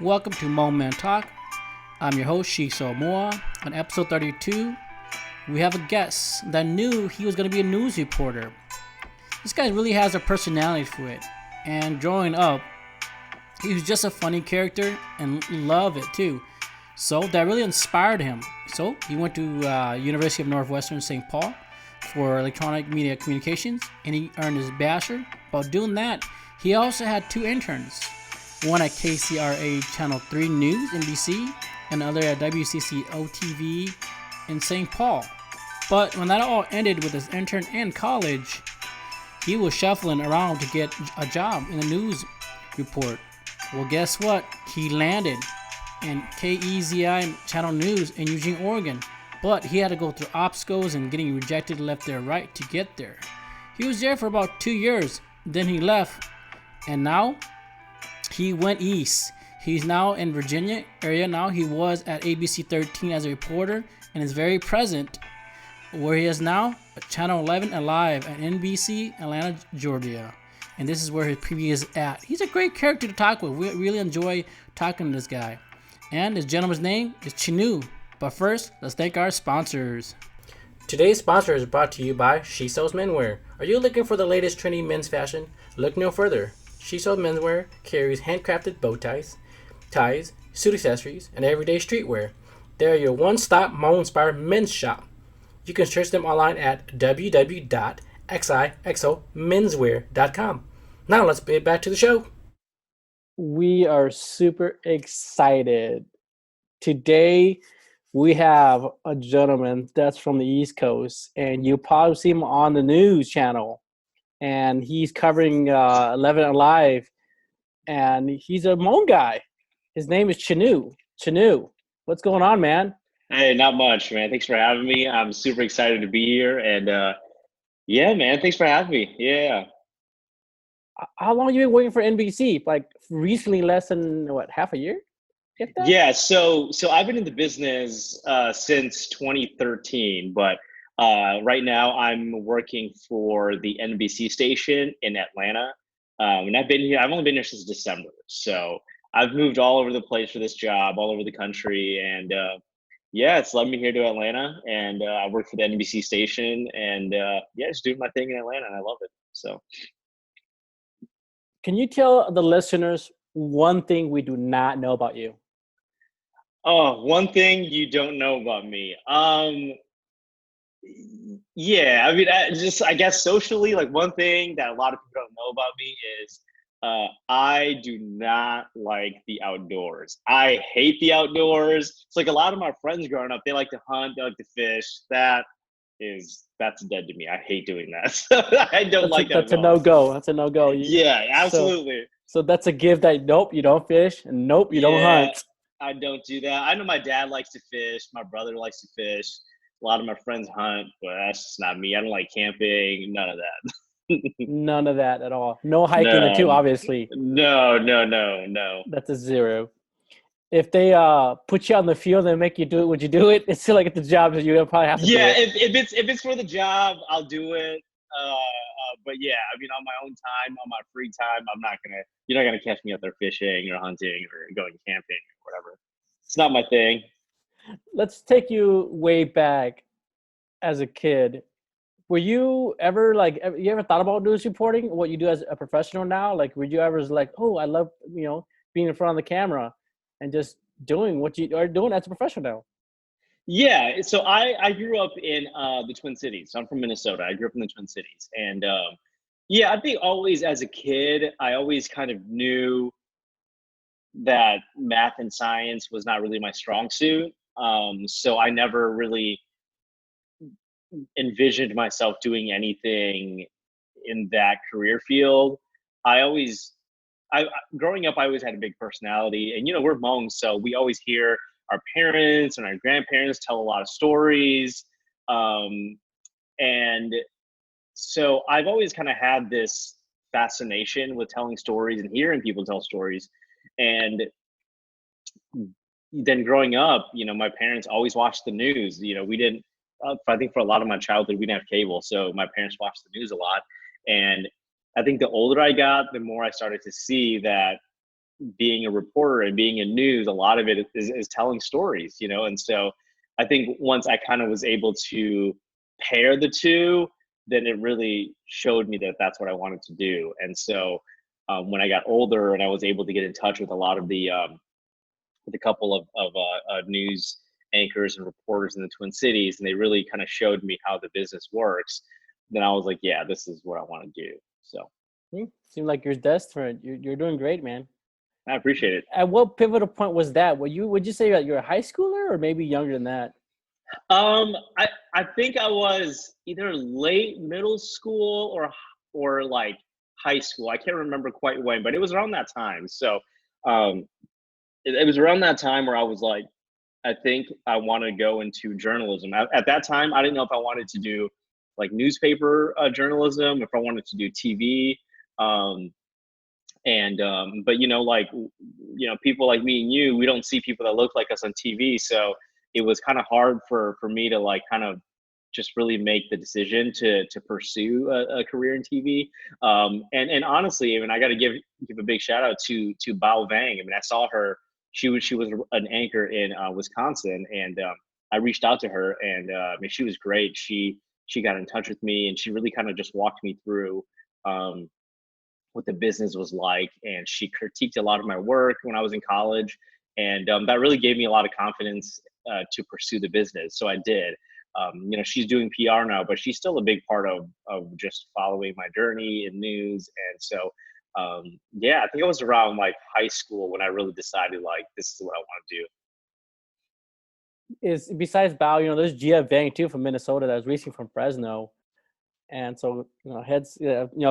Welcome to Moment Talk. I'm your host, Shiso Moa. On episode 32, we have a guest that knew he was going to be a news reporter. This guy really has a personality for it. And growing up, he was just a funny character and loved it too. So that really inspired him. So he went to University of Northwestern St. Paul for electronic media communications, and he earned his bachelor. While doing that, he also had two interns. One at KCRA Channel 3 News in BC, and the other at WCC OTV in St. Paul. But when that all ended with his intern in college, he was shuffling around to get a job in the news report. Well, guess what? He landed in KEZI Channel News in Eugene, Oregon. But he had to go through obstacles and getting rejected left there right to get there. He was there for about 2 years. Then he left. And now he went east. He's now in Virginia area now. He was at ABC 13 as a reporter and is very present where he is now at Channel 11 and live at NBC Atlanta, Georgia. And this is where his preview is at. He's a great character to talk with. We really enjoy talking to this guy. And this gentleman's name is Chenue. But first, let's thank our sponsors. Today's sponsor is brought to you by Shiso's Menswear. Are you looking for the latest trendy men's fashion? Look no further. Shiso's Menswear carries handcrafted bow ties, suit accessories, and everyday streetwear. They are your one-stop Mo-inspired men's shop. You can search them online at www.xixomenswear.com. Now let's get back to the show. We are super excited. Today, we have a gentleman that's from the East Coast, and you'll probably see him on the news channel. And he's covering 11 Alive, and he's a Hmong guy. His name is Chenue. Chenue, what's going on, man? Hey, not much, man. Thanks for having me. I'm super excited to be here, and yeah, man, thanks for having me. Yeah. How long have you been waiting for NBC? Like recently, less than half a year? Get that? Yeah, so I've been in the business since 2013, but right now I'm working for the NBC station in Atlanta, and I've only been here since December, so I've moved all over the place for this job, all over the country, and yeah, it's led me here to Atlanta, and I work for the NBC station, and yeah, just doing my thing in Atlanta, and I love it. So, can you tell the listeners one thing we do not know about you? oh, one thing you don't know about me. Yeah, I mean, I guess socially, like one thing that a lot of people don't know about me is I do not like the outdoors. I hate the outdoors. It's like a lot of my friends growing up, they like to hunt, they like to fish. That's dead to me. I hate doing that. I don't like that. That's a no-go. That's a no-go. Yeah, absolutely. So that's a give that nope, you don't fish, and nope, you don't hunt. I don't do that. I know my dad likes to fish. My brother likes to fish. A lot of my friends hunt, but that's just not me. I don't like camping. None of that. None of that at all. No hiking too, obviously. No. That's a zero. If they put you on the field and make you do it, would you do it? It's still like it's a job that you probably have to do it. Yeah, if it's for the job, I'll do it. But yeah, I mean, on my own time, on my free time, you're not gonna catch me out there fishing or hunting or going camping or whatever. It's not my thing. Let's take you way back as a kid. Were you ever you ever thought about news reporting? What you do as a professional now? Like, were you ever like, oh, I love being in front of the camera and just doing what you are doing as a professional? Yeah, so I grew up in the Twin Cities. I'm from Minnesota. I grew up in the Twin Cities, and yeah, I think always as a kid, I always kind of knew that math and science was not really my strong suit. So I never really envisioned myself doing anything in that career field. Growing up, I always had a big personality, and we're Hmong, so we always hear our parents and our grandparents tell a lot of stories, and so I've always kind of had this fascination with telling stories and hearing people tell stories. And then growing up, my parents always watched the news. We didn't. I think for a lot of my childhood, we didn't have cable, so my parents watched the news a lot. And I think the older I got, the more I started to see that being a reporter and being in news, a lot of it is telling stories, and so I think once I kind of was able to pair the two, then it really showed me that that's what I wanted to do. And so when I got older and I was able to get in touch with a lot of with a couple of news anchors and reporters in the Twin Cities, and they really kind of showed me how the business works, then I was like, yeah, this is what I want to do. So Seems like you're destined for it. You're doing great, man. I appreciate it. At what pivotal point was that? Would you say that you're a high schooler or maybe younger than that? I think I was either late middle school or like high school. I can't remember quite when, but it was around that time. So um, it was around that time where I was like, I think I want to go into journalism. At that time, I didn't know if I wanted to do like newspaper journalism, if I wanted to do TV. Um, but people like me and you, we don't see people that look like us on TV. So it was kind of hard for me to like kind of just really make the decision to pursue a career in TV. And honestly, I mean, I got to give a big shout out to Bao Vang. I mean, I saw her. She was an anchor in Wisconsin, and I reached out to her, and I mean, she was great. She got in touch with me, and she really kind of just walked me through what the business was like, and she critiqued a lot of my work when I was in college, and that really gave me a lot of confidence to pursue the business. So I did. She's doing PR now, but she's still a big part of just following my journey in news. And so, I think it was around like high school when I really decided like this is what I want to do. Is besides Bao, there's Gia Vang too from Minnesota that was recently from Fresno. And so,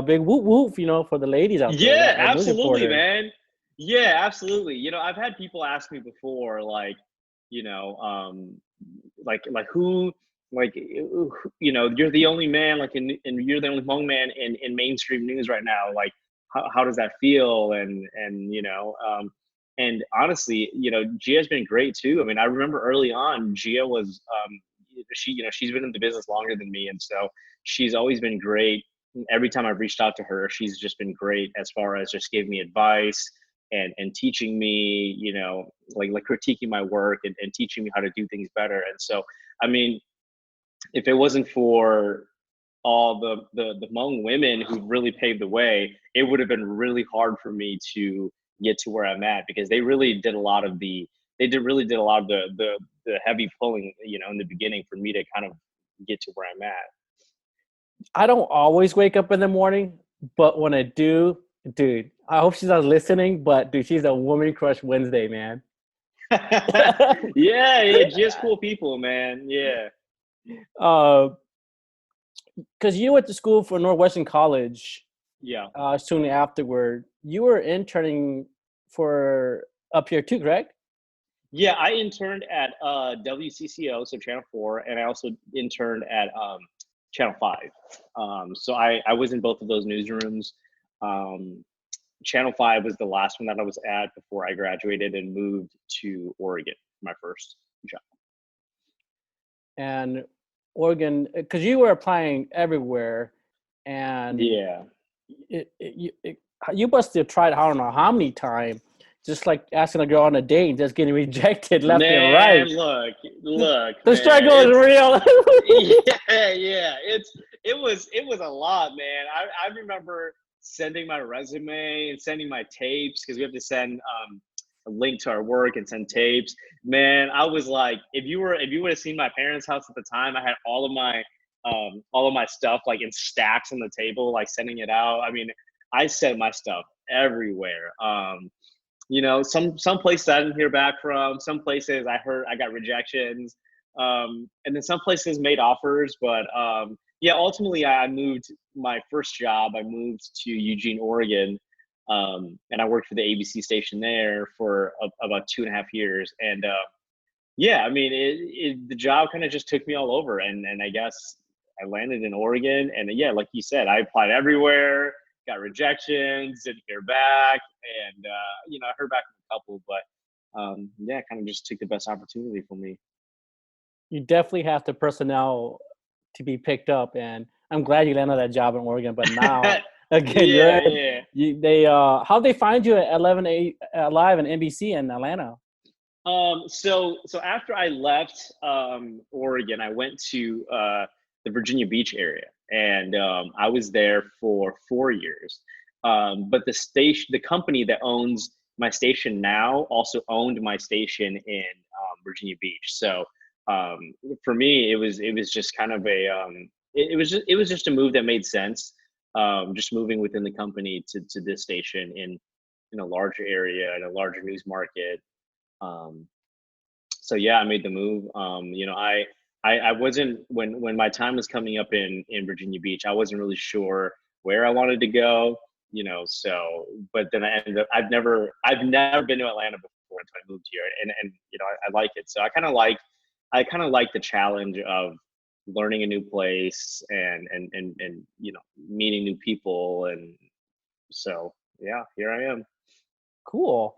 big whoop whoop, for the ladies out there. Yeah, That news absolutely, reporter. man. Yeah, absolutely. I've had people ask me before, like, you know, like who, like, you're the only man, like, and you're the only Hmong man in mainstream news right now. Like, how does that feel? And honestly, Gia's been great too. I mean, I remember early on, Gia was, she's been in the business longer than me, and so she's always been great. Every time I've reached out to her, she's just been great as far as just giving me advice and teaching me, like critiquing my work and teaching me how to do things better. And so, I mean, if it wasn't for all the Hmong women who really paved the way, it would have been really hard for me to get to where I'm at, because they really did a lot of the heavy pulling, in the beginning for me to kind of get to where I'm at. I don't always wake up in the morning, but when I do, dude, I hope she's not listening, but dude, she's a woman crush Wednesday, man. yeah, just cool people, man. Yeah. Because you went to school for Northwestern College. Yeah. Soon afterward, you were interning for up here too, correct? Yeah, I interned at WCCO, so Channel 4, and I also interned at Channel 5. So I was in both of those newsrooms. Channel 5 was the last one that I was at before I graduated and moved to Oregon for my first job. And Oregon, because you were applying everywhere, and yeah, you must have tried, I don't know how many times, just like asking a girl on a date and just getting rejected left and right. Look, the struggle is real. yeah, it was a lot, man. I remember sending my resume and sending my tapes, because we have to send a link to our work and send tapes. Man, I was like, if you would have seen my parents' house at the time, I had all of my stuff like in stacks on the table, like sending it out. I mean, I sent my stuff everywhere. Some places I didn't hear back from. Some places I got rejections, and then some places made offers. But ultimately I moved. My first job, I moved to Eugene, Oregon, and I worked for the ABC station there for about 2.5 years. And I mean, the job kind of just took me all over, and I guess I landed in Oregon. And like you said, I applied everywhere, got rejections, didn't hear back, and I heard back from a couple, but kind of just took the best opportunity for me. You definitely have the personnel to be picked up, and I'm glad you landed that job in Oregon. But now Again, Yeah, yeah. how they find you at 11 live and NBC in Atlanta? So after I left Oregon, I went to the Virginia Beach area, and I was there for 4 years. But the company that owns my station now, also owned my station in Virginia Beach. So um, for me, it was just kind of it was just a move that made sense. Just moving within the company to this station in a larger area, in a larger news market. Um, so yeah, I made the move. I wasn't, when my time was coming up in Virginia Beach, I wasn't really sure where I wanted to go. So but then I ended up, I've never been to Atlanta before until I moved here, and I like it. So I kind of like the challenge of learning a new place, and meeting new people. And so yeah, here I am. Cool.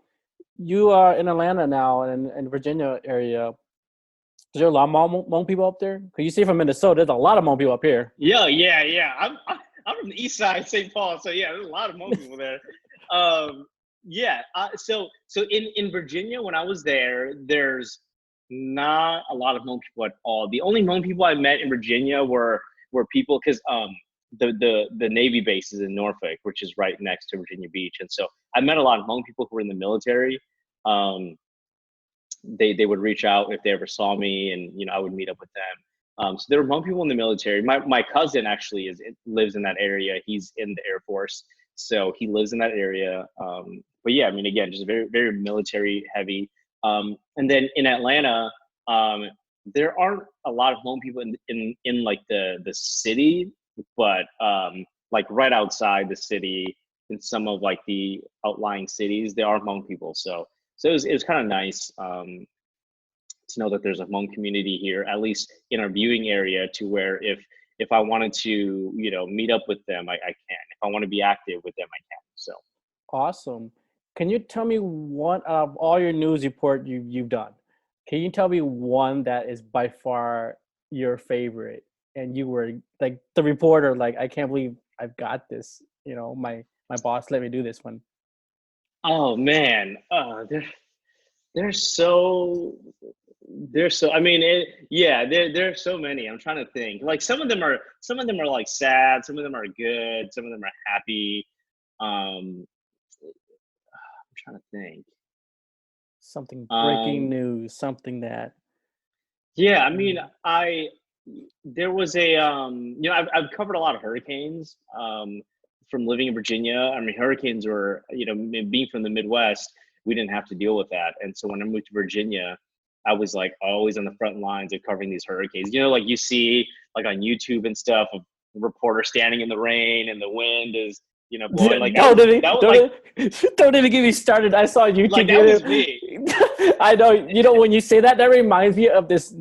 You are in Atlanta now, and Virginia area. Is there a lot more Hmong people up there? Because you see from Minnesota, there's a lot of Hmong people up here. Yeah, yeah, yeah. I'm from the east side, St. Paul, so yeah, there's a lot of Hmong people there. Yeah. So in Virginia, when I was there, there's not a lot of Hmong people at all. The only Hmong people I met in Virginia were people, because the Navy base is in Norfolk, which is right next to Virginia Beach, and so I met a lot of Hmong people who were in the military. Um, they would reach out if they ever saw me, and I would meet up with them. So there were Hmong people in the military. My cousin actually lives in that area. He's in the Air Force, so he lives in that area. But yeah, I mean, again, just very very military heavy. And then in Atlanta, um, there aren't a lot of Hmong people in like the city, but like right outside the city, in some of like the outlying cities, there are Hmong people. So it was kind of nice, to know that there's a Hmong community here, at least in our viewing area, to where if I wanted to, meet up with them, I can. If I want to be active with them, I can. So Awesome. Can you tell me one of all your news report you've done? Can you tell me one that is by far your favorite? And you were like the reporter, like I can't believe I've got this. My boss let me do this one. oh man, they're they're so, I mean, yeah, there's so many. I'm trying to think. Like some of them are like sad, some of them are good, some of them are happy. um I'm trying to think. Something breaking um news, something that. yeah, I mean, Mm. I there was a I've covered a lot of hurricanes, from living in Virginia. I mean, hurricanes were, being from the Midwest, we didn't have to deal with that. And so when I moved to Virginia, I was like always on the front lines of covering these hurricanes. Like you see like on YouTube and stuff, of reporters standing in the rain and the wind is, blowing. Like that Don't was even, that was don't, like don't even get me started. I saw a like YouTube that video. was me. I know. When you say that, that reminds me of this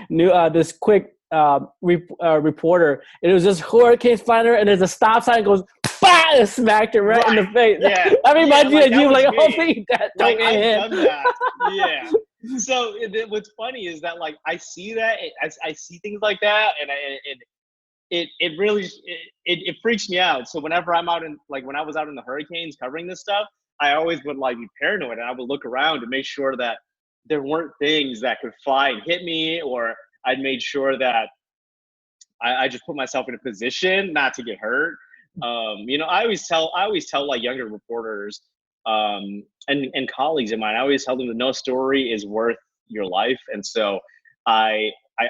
new this quick reporter. It was just hurricane fighter, and there's a stop sign goes, bah, and smacked it right in the Right. face. Yeah. That Yeah. reminds me Like of that you, was like, me. hopefully that Like don't get I've hit. done that. Yeah. So what's funny is that, like, I see that, I see things like that, and it really it freaks me out. So whenever I'm out in, like, when I was out in the hurricanes covering this stuff, I always would like be paranoid, and I would look around to make sure that there weren't things that could fly and hit me, or I'd made sure that I just put myself in a position not to get hurt. I always tell like younger reporters, and colleagues of mine, I always tell them that no story is worth your life. And so I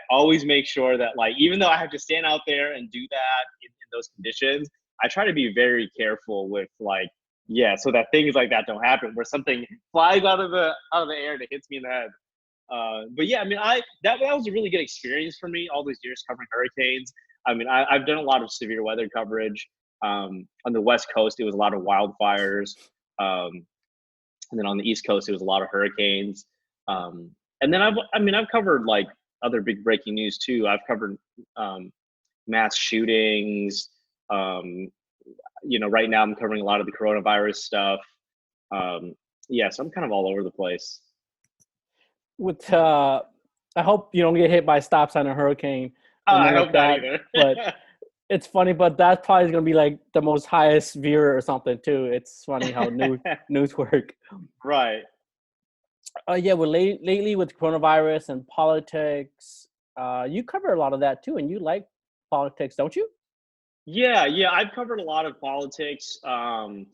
always make sure that, like, even though I have to stand out there and do that in those conditions, I try to be very careful with, like, yeah, so that things like that don't happen, where something flies out of the air and it hits me in the head. But yeah, I mean, that was a really good experience for me, all these years covering hurricanes. I mean, I've done a lot of severe weather coverage. On the West Coast, it was a lot of wildfires, um, and then on the East Coast, it was a lot of hurricanes. Um, and then I've covered like other big breaking news too. I've covered um, mass shootings. Um, right now I'm covering a lot of the coronavirus stuff. Um, yeah, so I'm kind of all over the place. With I hope you don't get hit by a stop sign or hurricane or I nothing like hope not that. either. But It's funny, but that's probably going to be like the most highest viewer or something too. It's funny how news work. Right. Yeah, well, lately with coronavirus and politics, you cover a lot of that too, and you like politics, don't you? Yeah, yeah. I've covered a lot of politics on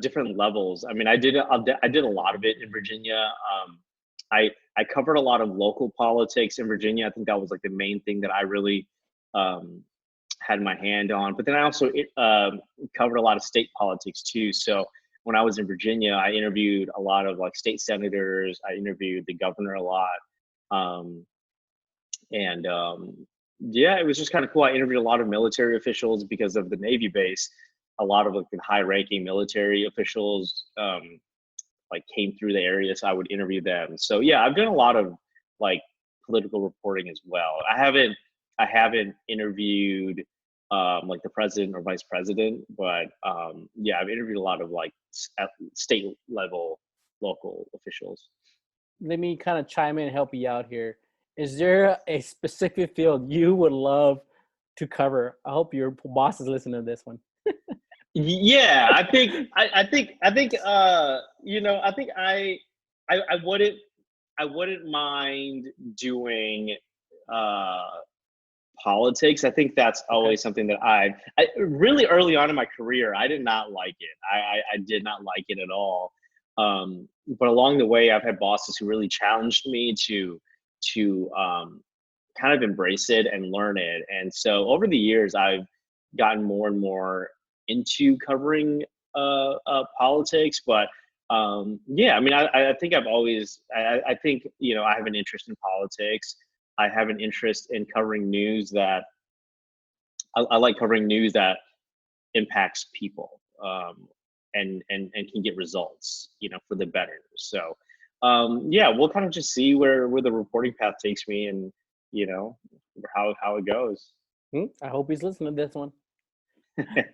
different levels. I mean, I did a lot of it in Virginia. I covered a lot of local politics in Virginia. I think that was like the main thing that I really um, had my hand on. But then I also covered a lot of state politics too. So when I was in Virginia, I interviewed a lot of like state senators. I interviewed the governor a lot. Um, and Yeah, it was just kind of cool. I interviewed a lot of military officials because of the Navy base. A lot of like the high-ranking military officials like came through the area, so I would interview them. So yeah, I've done a lot of like political reporting as well. I haven't interviewed like the president or vice president, but yeah, I've interviewed a lot of like at state level local officials. Let me kind of chime in and help you out here. Is there a specific field you would love to cover? I hope your boss is listening to this one. Yeah, I think you know, I wouldn't mind doing uh politics. I think that's Okay. always something that I really early on in my career, I did not like it. I did not like it at all. But along the way, I've had bosses who really challenged me to kind of embrace it and learn it. And so over the years, I've gotten more and more into covering politics. But yeah, I mean, I think I think, you know, I have an interest in politics. I have an interest in covering news that I like covering news that impacts people and can get results, you know, for the better. So yeah, we'll kind of just see where the reporting path takes me, and you know how it goes. I hope he's listening to this one.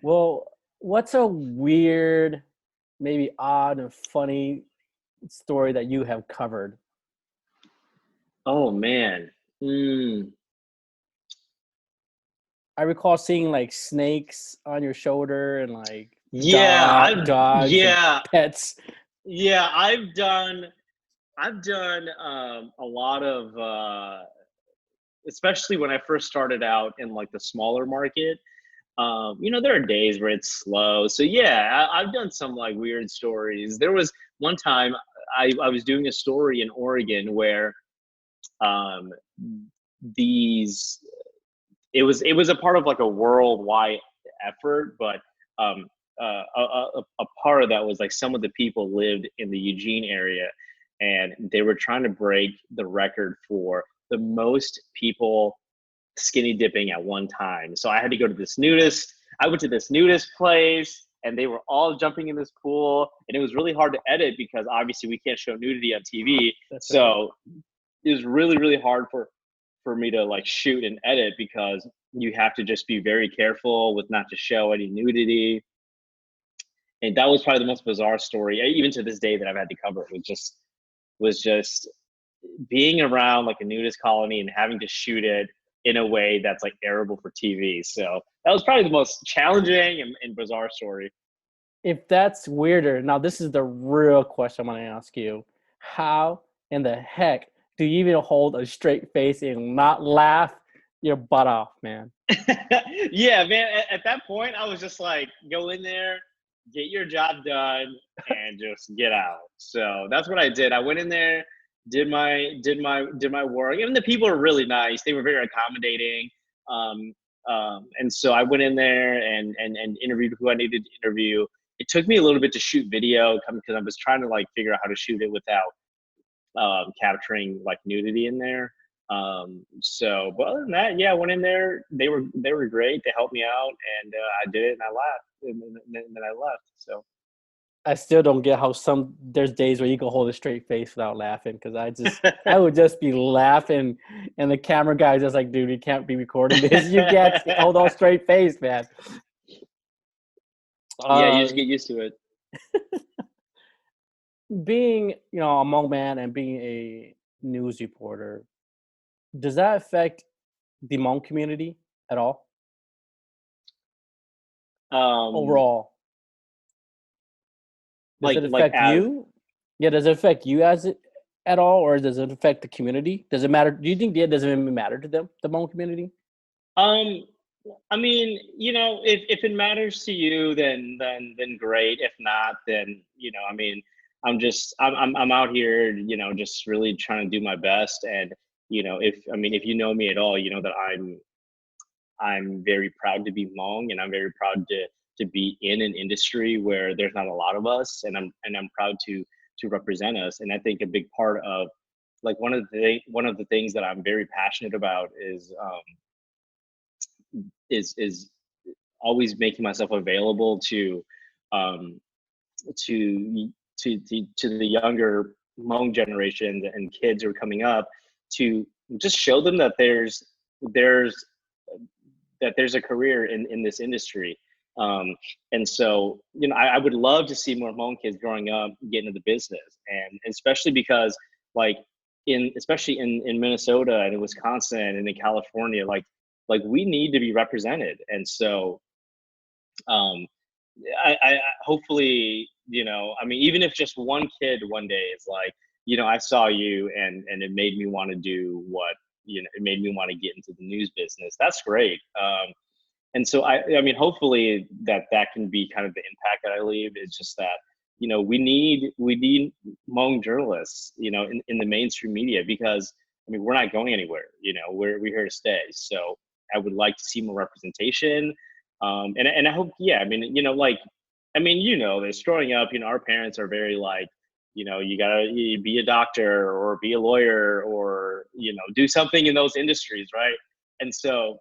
Well, what's a weird, maybe odd and funny story that you have covered? Oh man. Mm. I recall seeing like snakes on your shoulder and like Yeah, dogs and pets. yeah, I've done a lot of especially when I first started out in like the smaller market. You know, there are days where it's slow. So yeah, I've done some like weird stories. There was one time I was doing a story in Oregon where um, these it was a part of like a worldwide effort, but um, a part of that was like some of the people lived in the Eugene area, and they were trying to break the record for the most people skinny dipping at one time. So I had to go to this nudist. I went to this nudist place, and they were all jumping in this pool, and it was really hard to edit because obviously we can't show nudity on TV. That's right. So it was really hard for me to like shoot and edit because you have to just be very careful with not to show any nudity. And that was probably the most bizarre story, even to this day, that I've had to cover. It was just being around like a nudist colony and having to shoot it in a way that's like arable for TV. So that was probably the most challenging and bizarre story. If that's weirder, now this is the real question I'm going to ask you. How in the heck do you even hold a straight face and not laugh your butt off, man? Yeah, man. At that point, I was just like, go in there, get your job done, and just get out. So that's what I did. I went in there, did my work, and the people were really nice. They were very accommodating. Um, and so I went in there and interviewed who I needed to interview. It took me a little bit to shoot video because I was trying to like figure out how to shoot it without capturing like nudity in there. So, but other than that, yeah, I went in there. They were great. They helped me out, and I did it, and I laughed, and then I left. So, I still don't get how there's days where you can hold a straight face without laughing because I would just be laughing and the camera guy's just like, dude, you can't be recording this. You can't hold on straight face, man. yeah, you just Uh, get used to it. being, a Hmong man and being a news reporter, does that affect the Hmong community at all? Um, overall? Does it like affect as you? Yeah, does it affect you as it at all, or does it affect the community? Does it matter? Do you think it doesn't even matter to them, the Hmong community? um, I mean, if it matters to you, then great. If not, then I mean, I'm out here, just really trying to do my best. And if you know me at all, you know that I'm very proud to be Hmong, and I'm very proud to be in an industry where there's not a lot of us, and I'm proud to represent us. And I think a big part of like one of the things that I'm very passionate about is always making myself available um, to to the younger Hmong generation and kids who are coming up, to just show them that there's there's a career in this industry. Um, and so, I would love to see more Hmong kids growing up get into the business, and especially because, like, especially in Minnesota and in Wisconsin and in California, like we need to be represented. And so, um, I hopefully, I mean, even if just one kid one day is like, I saw you and it made me want to do what, it made me want to get into the news business. That's great. And so I mean, hopefully that can be kind of the impact that I leave. Is just that, we need Hmong journalists, in the mainstream media, because I mean, we're not going anywhere. We're here to stay. So I would like to see more representation. And I hope, yeah, I mean, like, I mean, this growing up, our parents are very like, you gotta be a doctor or be a lawyer or, do something in those industries, right? And so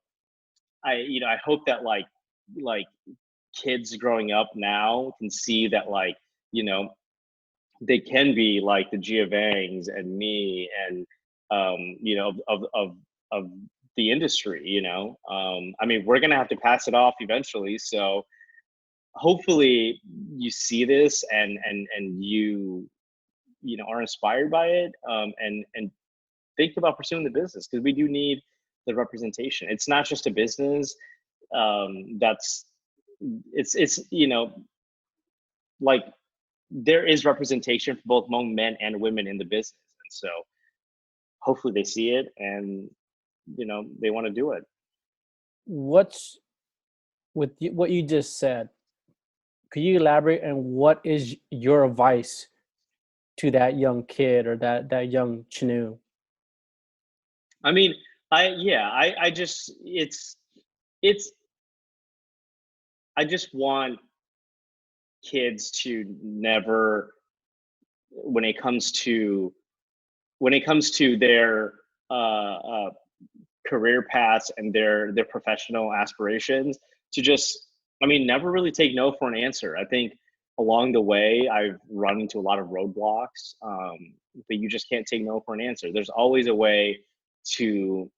I hope that like kids growing up now can see that, like, you know, they can be like the Giovangs and me and, of the industry, I mean, we're going to have to pass it off eventually. So hopefully you see this and are inspired by it, and think about pursuing the business, because we do need the representation. It's not just a business. That's it's like, there is representation for both Hmong men and women in the business, and so hopefully they see it and they want to do it. What's what you just said? Could you elaborate on what is your advice to that young kid or that young Chenue? I mean, I just it's I just want kids to never, when it comes to their career paths and their professional aspirations, to just, I mean, never really take no for an answer. I think along the way I've run into a lot of roadblocks, but you just can't take no for an answer. There's always a way to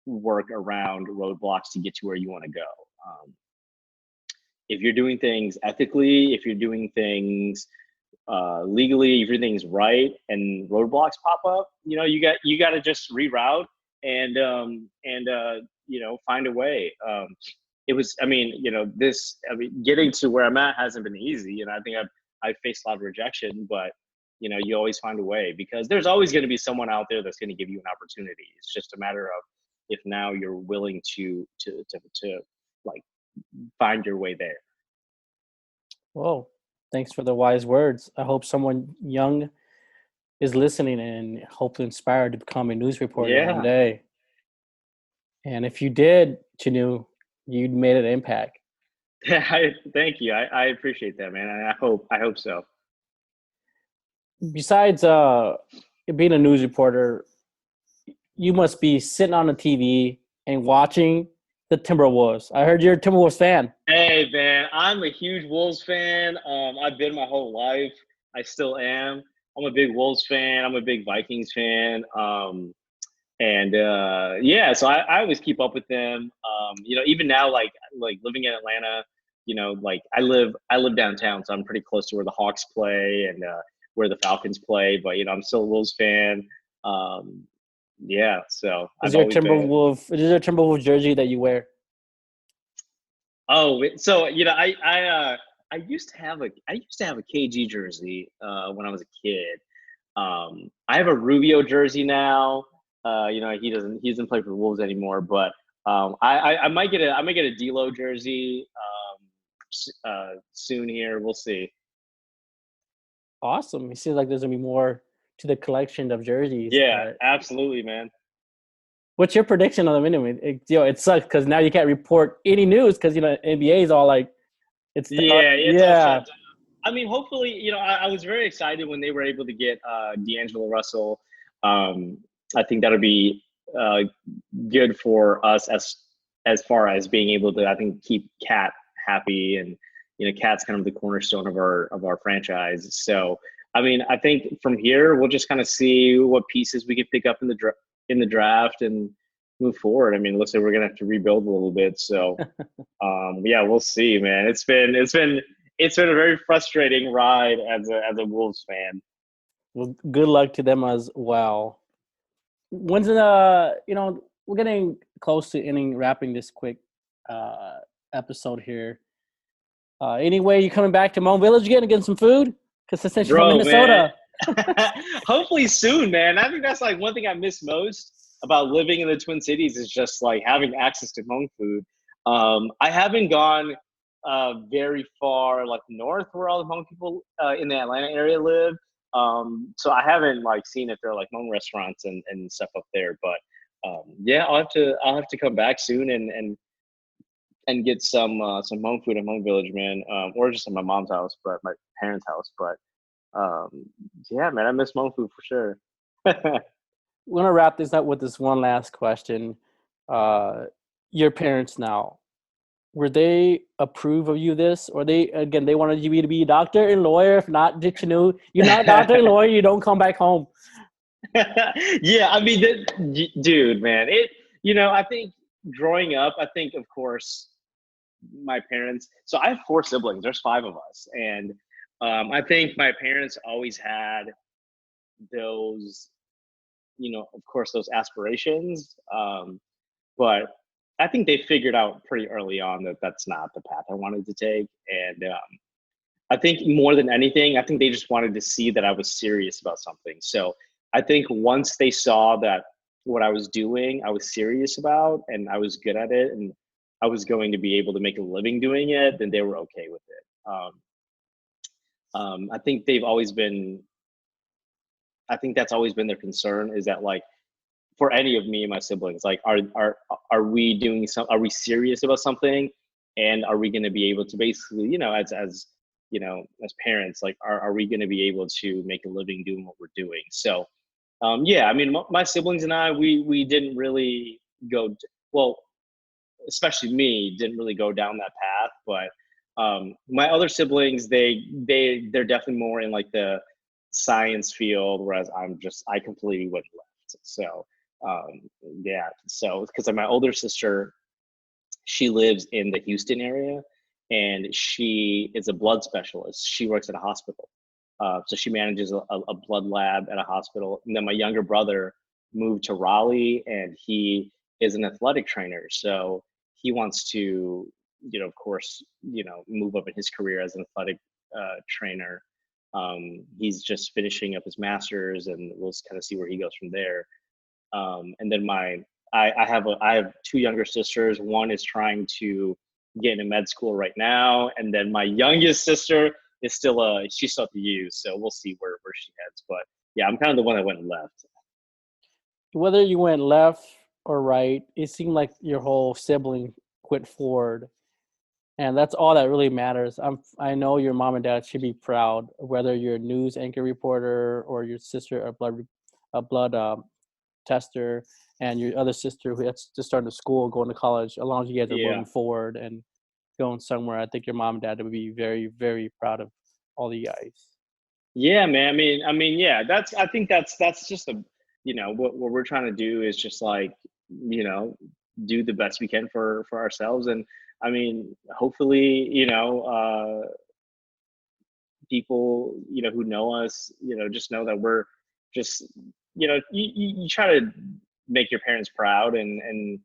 work around roadblocks to get to where you want to go. If you're doing things ethically, if you're doing things legally, if your thing's right and roadblocks pop up, you got to just reroute and find a way. It was, I mean, getting to where I'm at hasn't been easy. I think I've faced a lot of rejection, but you always find a way, because there's always going to be someone out there that's going to give you an opportunity. It's just a matter of if now you're willing to like find your way there. Whoa, thanks for the wise words. I hope someone young is listening and hopefully inspired to become a news reporter one Yeah. day. And if you did, Chenue, you made an impact. Thank you. I appreciate that, man. I hope so. Besides being a news reporter, you must be sitting on the TV and watching the Timberwolves. I heard you're a Timberwolves fan. Hey, man, I'm a huge Wolves fan. I've been my whole life. I still am. I'm a big Wolves fan. I'm a big Vikings fan. And yeah, so I always keep up with them. Even now, like living in Atlanta, like I live downtown, so I'm pretty close to where the Hawks play and where the Falcons play. But I'm still a Wolves fan. Yeah, so I've always been. Is there a Timberwolves jersey that you wear? So I used to have a KG jersey when I was a kid. I have a Rubio jersey now. He doesn't play for the Wolves anymore, but I might get a D'Lo jersey soon here. We'll see. Awesome. It seems like there's gonna be more to the collection of jerseys. Yeah, absolutely, man. What's your prediction on the minimum? It sucks because now you can't report any news because NBA is all like it's Yeah, it's all yeah. shut down. I mean, hopefully, I was very excited when they were able to get D'Angelo Russell. Um, I think that'll be uh, good for us as far as being able to, I think, keep Cat happy, and Cat's kind of the cornerstone of our franchise. So, I mean, I think from here we'll just kind of see what pieces we can pick up in the draft and move forward. I mean, it looks like we're gonna have to rebuild a little bit. So, yeah, we'll see, man. It's been a very frustrating ride as a Wolves fan. Well, good luck to them as well. When's we're getting close to ending wrapping this quick uh episode here. Anyway, you coming back to Moan Village again to get some food? Because since you're from Bro, man. Minnesota. Hopefully soon, man. I think that's like one thing I miss most about living in the Twin Cities is just like having access to home food. I haven't gone very far like north where all the Hmong people in the Atlanta area live. So I haven't like seen if there are like Hmong restaurants and stuff up there. But yeah, I'll have to come back soon and get some Hmong food at Hmong Village, man, or just at my mom's house, but my parents' house. But um, yeah, man, I miss Hmong food for sure. We're gonna wrap this up with this one last question. Your parents now, were they approve of you this, or they wanted you to be a doctor and lawyer? If not, did Chenue, you're not a doctor and lawyer, you don't come back home. Yeah, I mean, dude, man, I think growing up, I think, of course, my parents. So I have four siblings. There's five of us, and I think my parents always had those, of course, those aspirations. But I think they figured out pretty early on that that's not the path I wanted to take, and I think more than anything, I think they just wanted to see that I was serious about something. So I think once they saw that what I was doing, I was serious about, and I was good at it, and I was going to be able to make a living doing it, then they were okay with it. I think they've always been. I think that's always been their concern is that like for any of me and my siblings, like are we doing some? Are we serious about something? And are we going to be able to basically, as parents, like are we going to be able to make a living doing what we're doing? So, yeah, I mean, my siblings and I, we didn't really well, especially me, didn't really go down that path. But my other siblings, they're definitely more in like the science field, whereas I completely went left. So um, yeah, so because my older sister, she lives in the Houston area, and she is a blood specialist. She works at a hospital. So she manages a blood lab at a hospital. And then my younger brother moved to Raleigh, and he is an athletic trainer. So he wants to, of course, move up in his career as an athletic trainer. He's just finishing up his master's, and we'll kind of see where he goes from there. And then I have two younger sisters. One is trying to get into med school right now, and then my youngest sister is she's still at the U. So we'll see where she heads. But yeah, I'm kind of the one that went left. Whether you went left or right, it seemed like your whole sibling went forward, and that's all that really matters. I know your mom and dad should be proud, whether you're a news anchor reporter or your sister a blood tester, and your other sister who has just started school, going to college. As long as you guys are Yeah. moving forward and going somewhere, I think your mom and dad would be very, very proud of all you guys. Yeah, man. Yeah. I think that's just what we're trying to do is just like do the best we can for ourselves, and I mean, hopefully, people who know us, just know that we're just you try to make your parents proud, and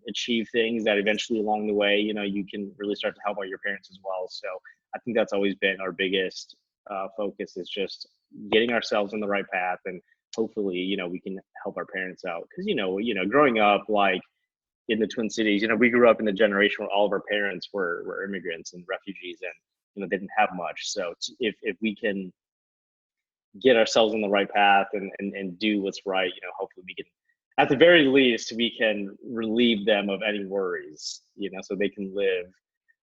achieve things that eventually along the way, you can really start to help out your parents as well. So I think that's always been our biggest focus, is just getting ourselves on the right path, and hopefully, we can help our parents out. Because growing up like in the Twin Cities, we grew up in the generation where all of our parents were immigrants and refugees, and they didn't have much. So if we can get ourselves on the right path and do what's right, hopefully we can, at the very least, we can relieve them of any worries, so they can live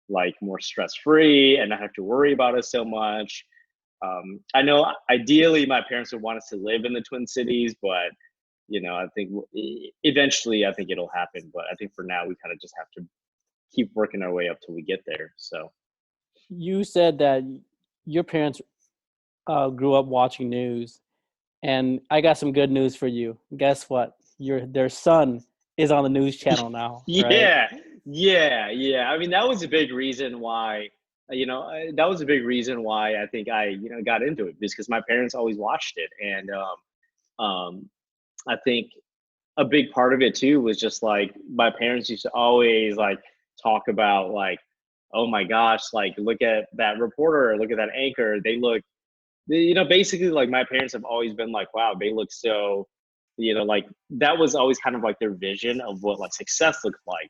like more stress free and not have to worry about us so much. I know ideally my parents would want us to live in the Twin Cities, but I think eventually I think it'll happen. But I think for now we kind of just have to keep working our way up till we get there. So You said that your parents grew up watching news, and I got some good news for you. Guess what? Their son is on the news channel now. Right? Yeah. I mean, that was a big reason why. That was a big reason why I think I got into it, because my parents always watched it, and I think a big part of it too was just like my parents used to always like talk about like, oh my gosh, like look at that reporter, look at that anchor. Basically like my parents have always been like, wow, they look so, like that was always kind of like their vision of what like success looked like,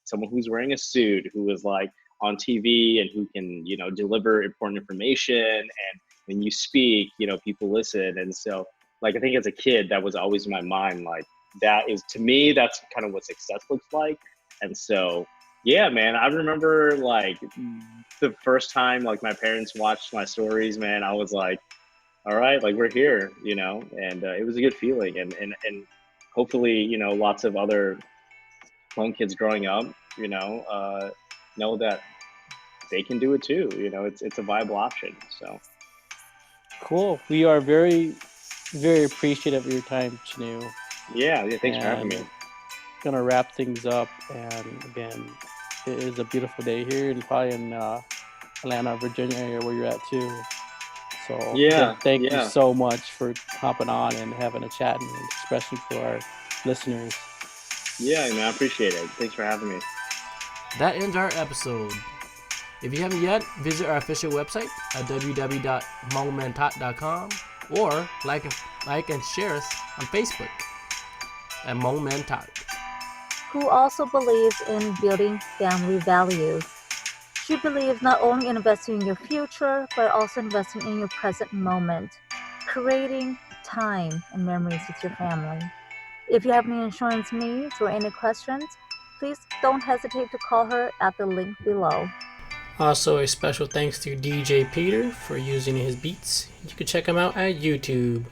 someone who's wearing a suit, who is like on TV and who can, deliver important information. And when you speak, people listen. And so like, I think as a kid, that was always in my mind. Like that is, to me, that's kind of what success looks like. And so, yeah, man, I remember like the first time like my parents watched my stories, man, I was like, all right, like we're here, and it was a good feeling. And hopefully, lots of other young kids growing up, know that they can do it too. It's a viable option. So Cool. We are very, very appreciative of your time, Chenue. yeah, thanks for having me. Gonna wrap things up, and again, it is a beautiful day here, and probably in Atlanta, Virginia area where you're at too. So Yeah, thank you so much for hopping on and having a chat, and especially for our listeners. Yeah, man, I appreciate it. Thanks for having me. That ends our episode. If you haven't yet, visit our official website at www.hmongmentalk.com, or like and share us on Facebook at Hmong Men Talk. Who also believes in building family values. She believes not only in investing in your future, but also investing in your present moment, creating time and memories with your family. If you have any insurance needs or any questions, please don't hesitate to call her at the link below. Also, a special thanks to DJ Peter for using his beats. You can check him out at YouTube.